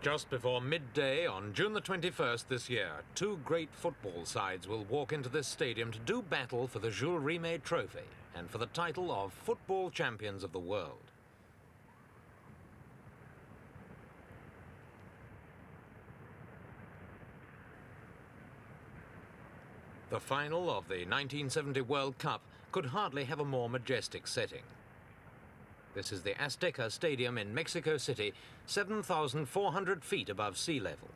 Just before midday on June the 21st this year, two great football sides will walk into this stadium to do battle for the Jules Rimet Trophy and for the title of Football Champions of the World. The final of the 1970 World Cup could hardly have a more majestic setting. This is the Azteca Stadium in Mexico City, 7,400 feet above sea level.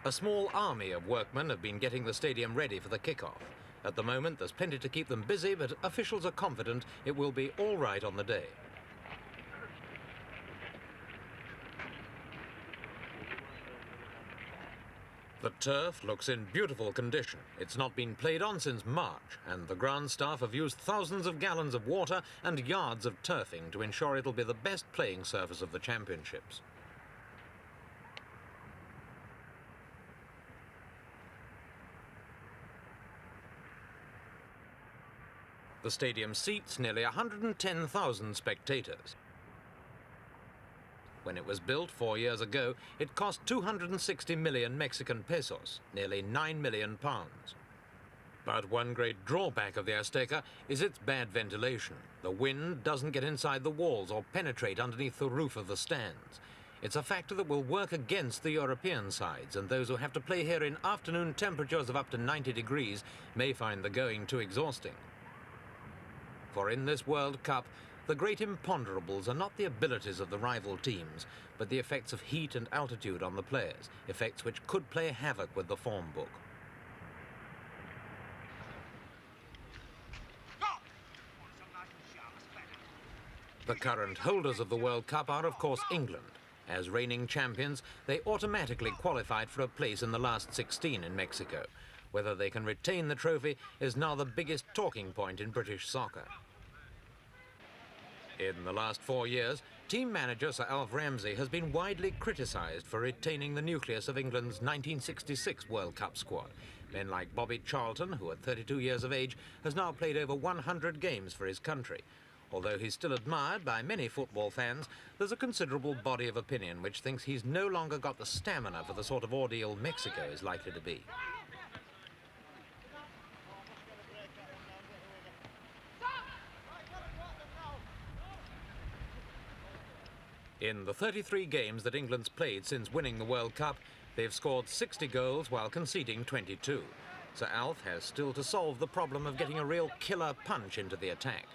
A small army of workmen have been getting the stadium ready for the kickoff. At the moment, there's plenty to keep them busy, but officials are confident it will be all right on the day. The turf looks in beautiful condition. It's not been played on since March, and the ground staff have used thousands of gallons of water and yards of turfing to ensure it'll be the best playing surface of the championships. The stadium seats nearly 110,000 spectators. When it was built 4 years ago, it cost 260 million Mexican pesos, nearly 9 million pounds. But one great drawback of the Azteca is its bad ventilation. The wind doesn't get inside the walls or penetrate underneath the roof of the stands. It's a factor that will work against the European sides, and those who have to play here in afternoon temperatures of up to 90 degrees may find the going too exhausting. For in this World Cup, the great imponderables are not the abilities of the rival teams, but the effects of heat and altitude on the players, effects which could play havoc with the form book. The current holders of the World Cup are, of course, England. As reigning champions, they automatically qualified for a place in the last 16 in Mexico. Whether they can retain the trophy is now the biggest talking point in British soccer. In the last 4 years, team manager Sir Alf Ramsey has been widely criticised for retaining the nucleus of England's 1966 World Cup squad. Men like Bobby Charlton, who at 32 years of age has now played over 100 games for his country. Although he's still admired by many football fans, there's a considerable body of opinion which thinks he's no longer got the stamina for the sort of ordeal Mexico is likely to be. In the 33 games that England's played since winning the World Cup, they've scored 60 goals while conceding 22. Sir Alf has still to solve the problem of getting a real killer punch into the attack.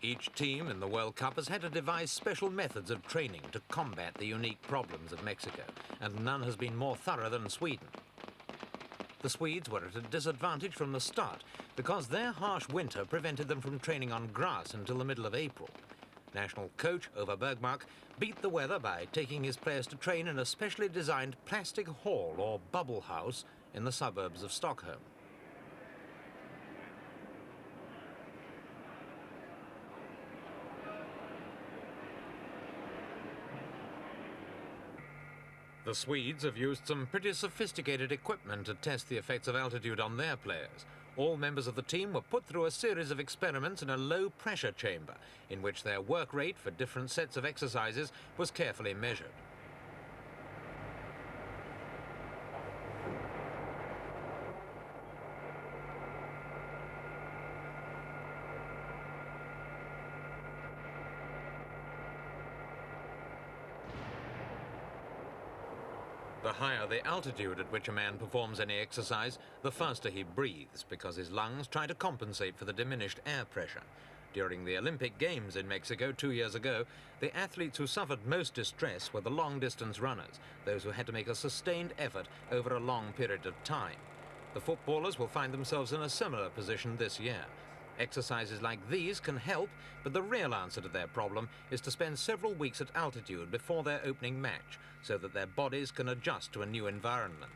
Each team in the World Cup has had to devise special methods of training to combat the unique problems of Mexico, and none has been more thorough than Sweden. The Swedes were at a disadvantage from the start because their harsh winter prevented them from training on grass until the middle of April. National coach Ove Bergmark beat the weather by taking his players to train in a specially designed plastic hall or bubble house in the suburbs of Stockholm. The Swedes have used some pretty sophisticated equipment to test the effects of altitude on their players. All members of the team were put through a series of experiments in a low-pressure chamber, in which their work rate for different sets of exercises was carefully measured. The higher the altitude at which a man performs any exercise, the faster he breathes, because his lungs try to compensate for the diminished air pressure. During the Olympic Games in Mexico 2 years ago, the athletes who suffered most distress were the long-distance runners, those who had to make a sustained effort over a long period of time. The footballers will find themselves in a similar position this year. Exercises like these can help, but the real answer to their problem is to spend several weeks at altitude before their opening match, so that their bodies can adjust to a new environment.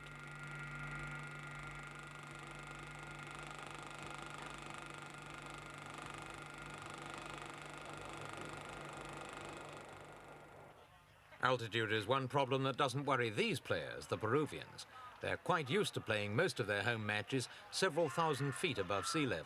Altitude is one problem that doesn't worry these players, the Peruvians. They're quite used to playing most of their home matches several thousand feet above sea level.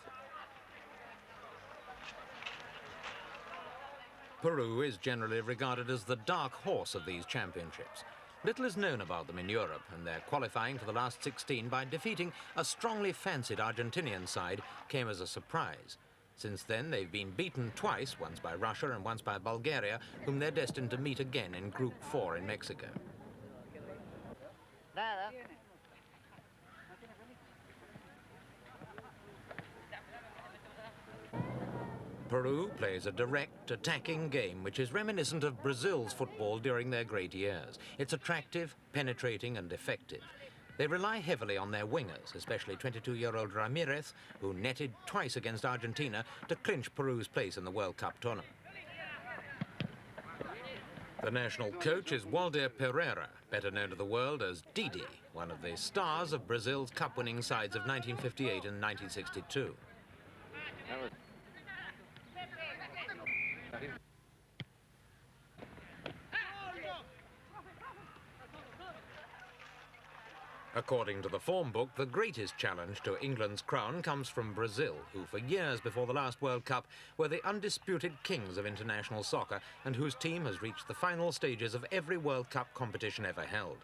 Peru is generally regarded as the dark horse of these championships. Little is known about them in Europe, and their qualifying for the last 16 by defeating a strongly fancied Argentinian side came as a surprise. Since then, they've been beaten twice, once by Russia and once by Bulgaria, whom they're destined to meet again in Group 4 in Mexico. Peru plays a direct, attacking game which is reminiscent of Brazil's football during their great years. It's attractive, penetrating and effective. They rely heavily on their wingers, especially 22-year-old Ramirez, who netted twice against Argentina to clinch Peru's place in the World Cup tournament. The national coach is Waldir Pereira, better known to the world as Didi, one of the stars of Brazil's cup-winning sides of 1958 and 1962. According to the form book, the greatest challenge to England's crown comes from Brazil, who for years before the last World Cup were the undisputed kings of international soccer and whose team has reached the final stages of every World Cup competition ever held.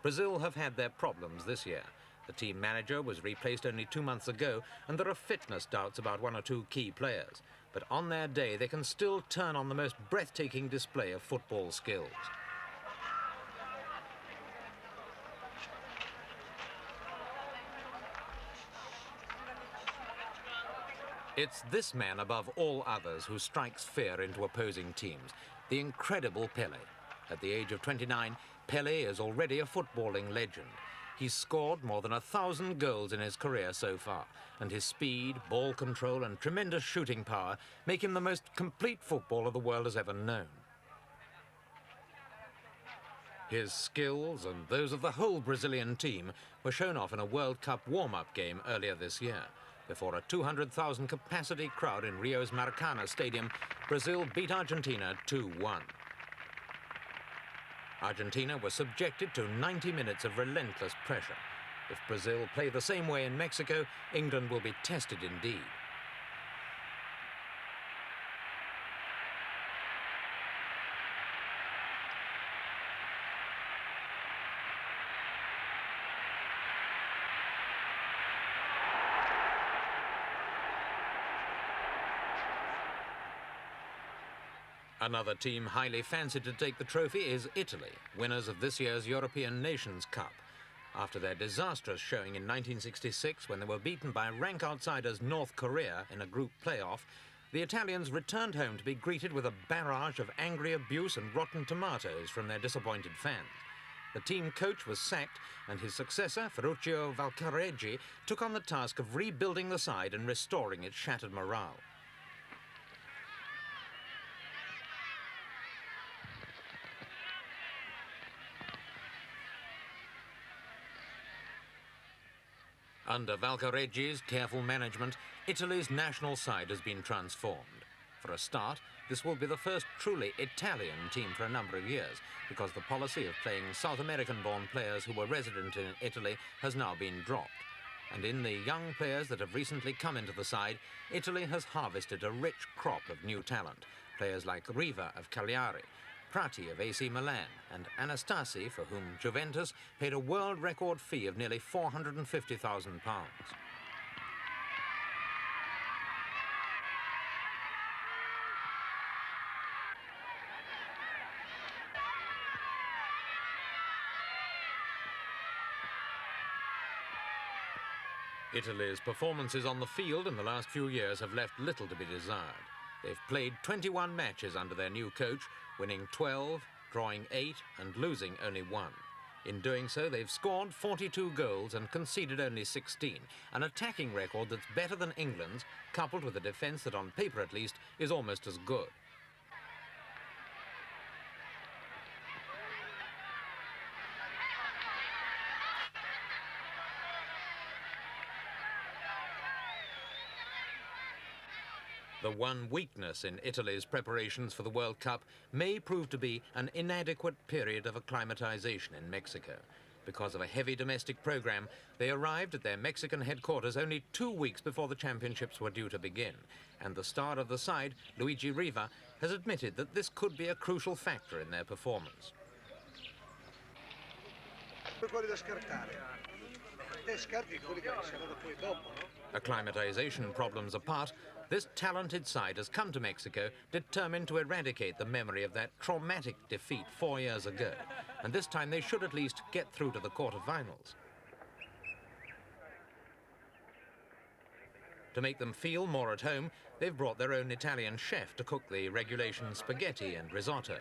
Brazil have had their problems this year. The team manager was replaced only 2 months ago, and there are fitness doubts about one or two key players. But on their day, they can still turn on the most breathtaking display of football skills. It's this man above all others who strikes fear into opposing teams, the incredible Pelé. At the age of 29, Pelé is already a footballing legend. He's scored more than 1,000 goals in his career so far, and his speed, ball control and tremendous shooting power make him the most complete footballer the world has ever known. His skills and those of the whole Brazilian team were shown off in a World Cup warm-up game earlier this year. Before a 200,000 capacity crowd in Rio's Maracanã Stadium, Brazil beat Argentina 2-1. Argentina was subjected to 90 minutes of relentless pressure. If Brazil play the same way in Mexico, England will be tested indeed. Another team highly fancied to take the trophy is Italy, winners of this year's European Nations Cup. After their disastrous showing in 1966, when they were beaten by rank outsiders North Korea in a group playoff, the Italians returned home to be greeted with a barrage of angry abuse and rotten tomatoes from their disappointed fans. The team coach was sacked, and his successor, Ferruccio Valcareggi, took on the task of rebuilding the side and restoring its shattered morale. Under Valcareggi's careful management, Italy's national side has been transformed. For a start, this will be the first truly Italian team for a number of years, because the policy of playing South American-born players who were resident in Italy has now been dropped. And in the young players that have recently come into the side, Italy has harvested a rich crop of new talent. Players like Riva of Cagliari, Prati of AC Milan, and Anastasi, for whom Juventus paid a world record fee of nearly £450,000. Italy's performances on the field in the last few years have left little to be desired. They've played 21 matches under their new coach, winning 12, drawing 8 and losing only 1. In doing so, they've scored 42 goals and conceded only 16, an attacking record that's better than England's, coupled with a defence that on paper at least is almost as good. The one weakness in Italy's preparations for the World Cup may prove to be an inadequate period of acclimatization in Mexico. Because of a heavy domestic program, they arrived at their Mexican headquarters only 2 weeks before the championships were due to begin. And the star of the side, Luigi Riva, has admitted that this could be a crucial factor in their performance. Acclimatization problems apart, this talented side has come to Mexico determined to eradicate the memory of that traumatic defeat 4 years ago. And this time they should at least get through to the quarterfinals. To make them feel more at home, they've brought their own Italian chef to cook the regulation spaghetti and risotto.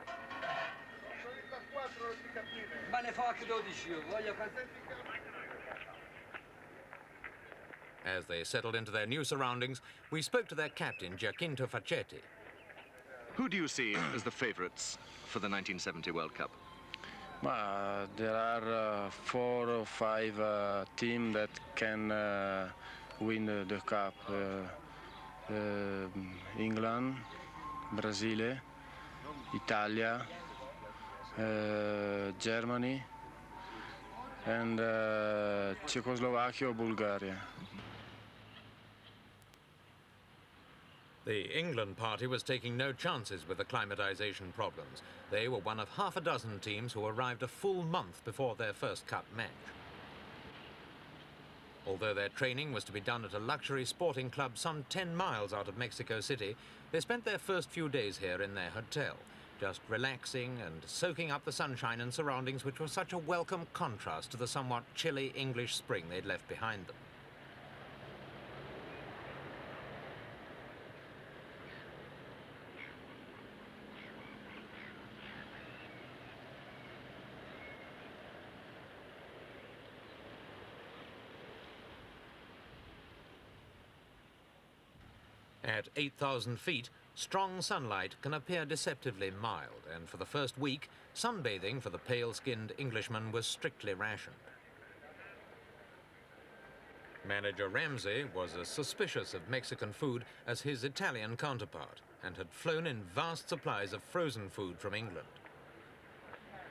As they settled into their new surroundings, we spoke to their captain, Giacinto Facchetti. Who do you see as the favourites for the 1970 World Cup? There are 4 or 5 teams that can win the cup. England, Brazil, Italia, Germany, and Czechoslovakia or Bulgaria. The England party was taking no chances with acclimatization problems. They were one of half a dozen teams who arrived a full month before their first cup match. Although their training was to be done at a luxury sporting club some 10 miles out of Mexico City, they spent their first few days here in their hotel, just relaxing and soaking up the sunshine and surroundings which were such a welcome contrast to the somewhat chilly English spring they'd left behind them. At 8,000 feet, strong sunlight can appear deceptively mild, and for the first week, sunbathing for the pale-skinned Englishman was strictly rationed. Manager Ramsey was as suspicious of Mexican food as his Italian counterpart, and had flown in vast supplies of frozen food from England.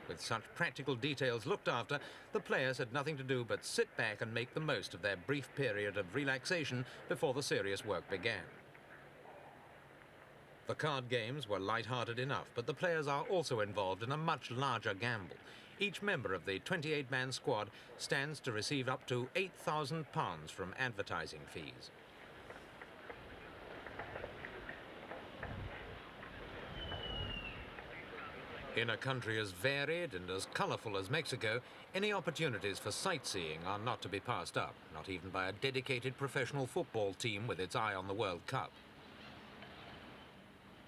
With such practical details looked after, the players had nothing to do but sit back and make the most of their brief period of relaxation before the serious work began. The card games were light-hearted enough, but the players are also involved in a much larger gamble. Each member of the 28-man squad stands to receive up to £8,000 from advertising fees. In a country as varied and as colourful as Mexico, any opportunities for sightseeing are not to be passed up, not even by a dedicated professional football team with its eye on the World Cup.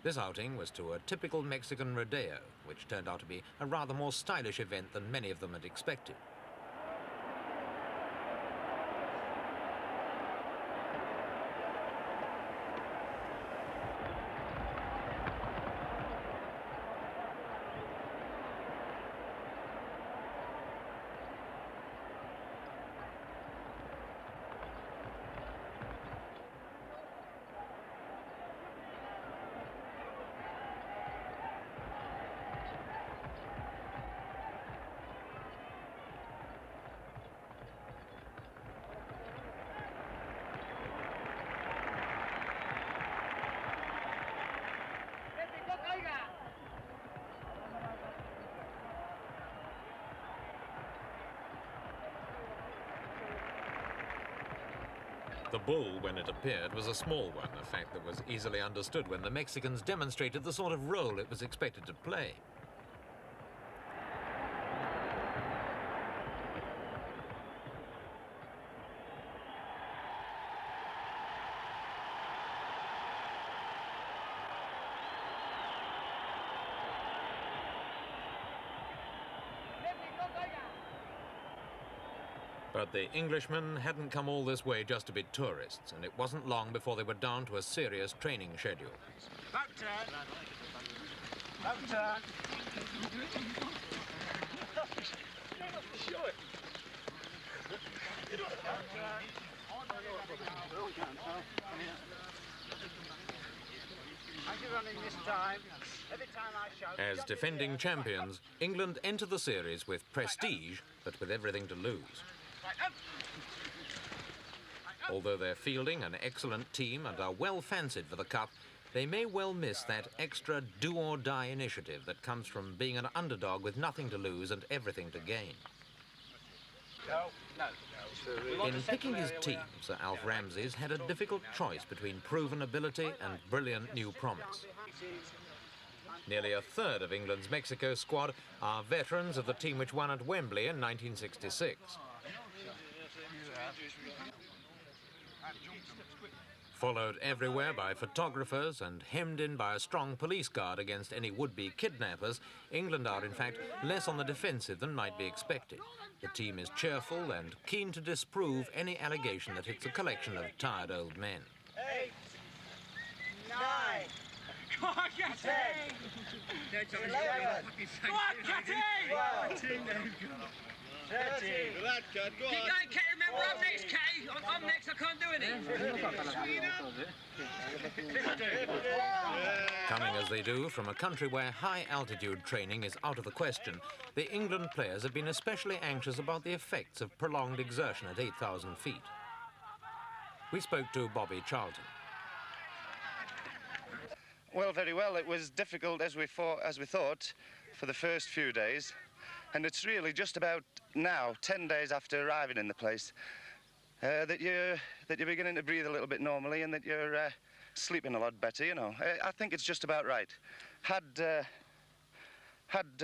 This outing was to a typical Mexican rodeo, which turned out to be a rather more stylish event than many of them had expected. The bull, when it appeared, was a small one, a fact that was easily understood when the Mexicans demonstrated the sort of role it was expected to play. But the Englishmen hadn't come all this way just to be tourists, and it wasn't long before they were down to a serious training schedule. Back turn. Back turn. How's you running this time? Every time I shout... As defending champions, England enter the series with prestige, but with everything to lose. Although they're fielding an excellent team and are well fancied for the Cup, they may well miss that extra do-or-die initiative that comes from being an underdog with nothing to lose and everything to gain. In picking his team, Sir Alf Ramsey's had a difficult choice between proven ability and brilliant new promise. Nearly a third of England's Mexico squad are veterans of the team which won at Wembley in 1966. Followed everywhere by photographers and hemmed in by a strong police guard against any would-be kidnappers, England are, in fact, less on the defensive than might be expected. The team is cheerful and keen to disprove any allegation that it's a collection of tired old men. 8, 9, Go on, Catty! 11, Go on, Catty! 13. Keep going, Catty. Remember, I'm next, Catty. I'm next. I can't do anything. Coming as they do from a country where high-altitude training is out of the question, the England players have been especially anxious about the effects of prolonged exertion at 8,000 feet. We spoke to Bobby Charlton. Well, very well. It was difficult as we thought for the first few days, and it's really just about now, 10 days after arriving in the place, that you're beginning to breathe a little bit normally and that you're sleeping a lot better. You know, I think it's just about right. Had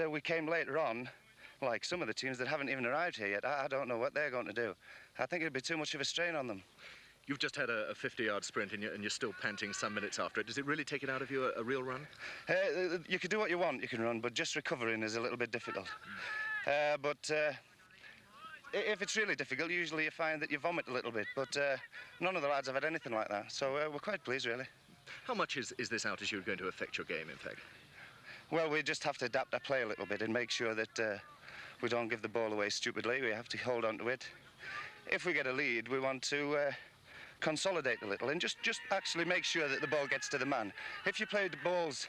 we came later on, like some of the teams that haven't even arrived here yet, I don't know what they're going to do. I think it'd be too much of a strain on them. You've just had a 50-yard sprint and you're still panting some minutes after it. Does it really take it out of you, a real run? You can do what you want, you can run, but just recovering is a little bit difficult. If it's really difficult, usually you find that you vomit a little bit, but none of the lads have had anything like that, so we're quite pleased, really. How much is this altitude going to affect your game, in fact? Well, we just have to adapt our play a little bit and make sure that we don't give the ball away stupidly. We have to hold on to it. If we get a lead, we want to consolidate a little and just actually make sure that the ball gets to the man. If you play the balls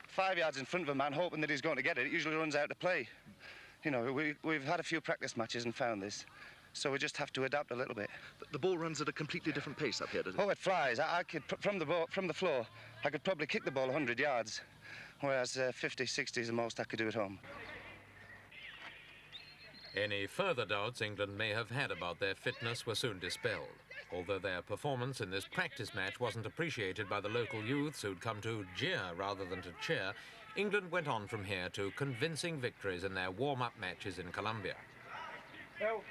5 yards in front of a man hoping that he's going to get it, it usually runs out of play. You know, we've had a few practice matches and found this, so we just have to adapt a little bit. The ball runs at a completely different pace up here, doesn't it? Oh, it flies. I could, from the floor, I could probably kick the ball 100 yards, whereas 50, 60 is the most I could do at home. Any further doubts England may have had about their fitness were soon dispelled. Although their performance in this practice match wasn't appreciated by the local youths who'd come to jeer rather than to cheer, England went on from here to convincing victories in their warm-up matches in Colombia. Go.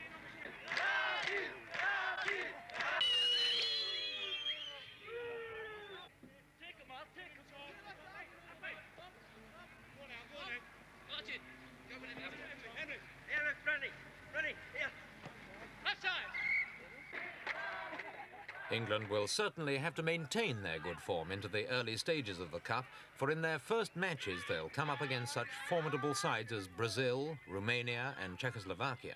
England will certainly have to maintain their good form into the early stages of the Cup, for in their first matches they'll come up against such formidable sides as Brazil, Romania and Czechoslovakia.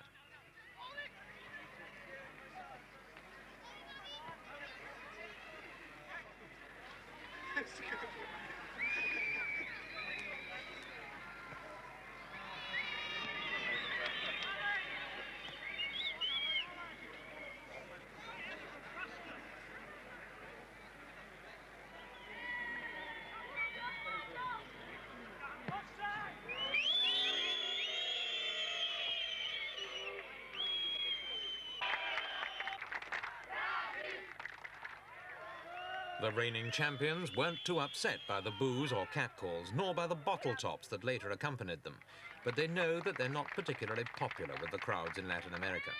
The reigning champions weren't too upset by the boos or catcalls, nor by the bottle tops that later accompanied them. But they know that they're not particularly popular with the crowds in Latin America.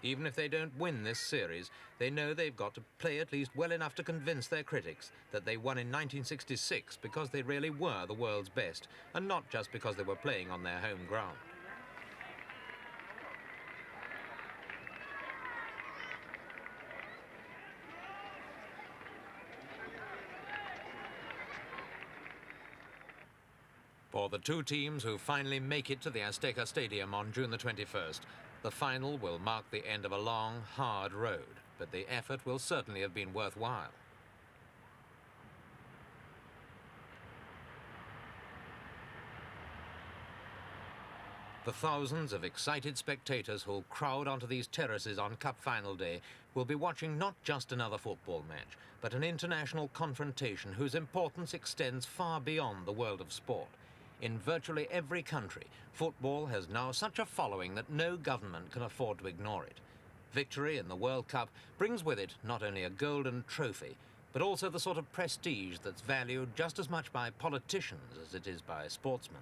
Even if they don't win this series, they know they've got to play at least well enough to convince their critics that they won in 1966 because they really were the world's best, and not just because they were playing on their home ground. For the two teams who finally make it to the Azteca Stadium on June the 21st, the final will mark the end of a long, hard road, but the effort will certainly have been worthwhile. The thousands of excited spectators who'll crowd onto these terraces on Cup final day will be watching not just another football match, but an international confrontation whose importance extends far beyond the world of sport. In virtually every country, football has now such a following that no government can afford to ignore it. Victory in the World Cup brings with it not only a golden trophy, but also the sort of prestige that's valued just as much by politicians as it is by sportsmen.